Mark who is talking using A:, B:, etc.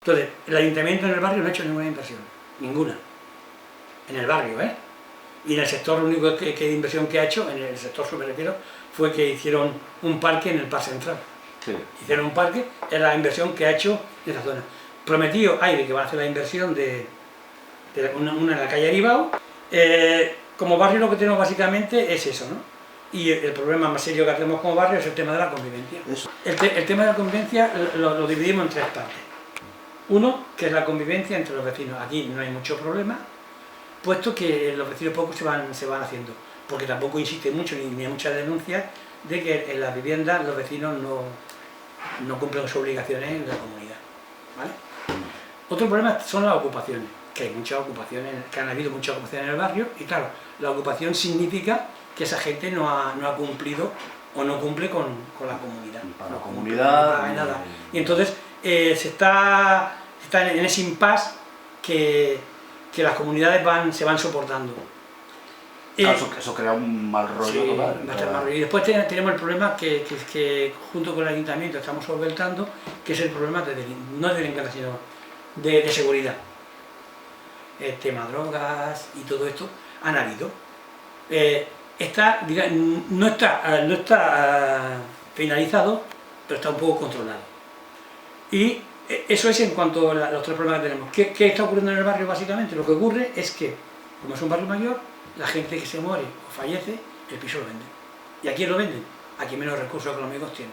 A: Entonces, el ayuntamiento en el barrio no ha hecho ninguna inversión, ninguna, en el barrio, ¿eh? Y en el sector, lo único que de inversión que ha hecho, en el sector sur me refiero, fue que hicieron un parque en el Parque Central.
B: Sí.
A: Hicieron un parque, es la inversión que ha hecho en esa zona. Prometido Aire que va a hacer la inversión de una en la calle Aribao. Como barrio lo que tenemos básicamente es eso, ¿no? Y el problema más serio que tenemos como barrio es el tema de la convivencia. El tema de la convivencia lo dividimos en tres partes. Uno, que es la convivencia entre los vecinos. Aquí no hay mucho problema, puesto que los vecinos pocos se van haciendo, porque tampoco insiste mucho ni hay muchas denuncias de que en las viviendas los vecinos no cumplen sus obligaciones en la comunidad, ¿vale? Otro problema son las ocupaciones, que hay muchas ocupaciones, que han habido muchas ocupaciones en el barrio, y claro, la ocupación significa que esa gente no ha cumplido o no cumple con la comunidad.
B: Para
A: no
B: la comunidad.
A: nada. Y entonces se está en ese impasse que las comunidades se van soportando.
B: Claro, eso crea un mal rollo
A: Sí,
B: total.
A: bastante mal rollo. Y después tenemos el problema que junto con el ayuntamiento estamos solventando, que es el problema no de delincuencia, sino de seguridad. El tema drogas y todo esto han habido. No está finalizado, pero está un poco controlado. Y eso es en cuanto a los tres problemas que tenemos. ¿Qué está ocurriendo en el barrio básicamente? Lo que ocurre es que, como es un barrio mayor, la gente que se muere o fallece, el piso lo vende. ¿Y a quién lo venden? A quien menos recursos económicos tiene.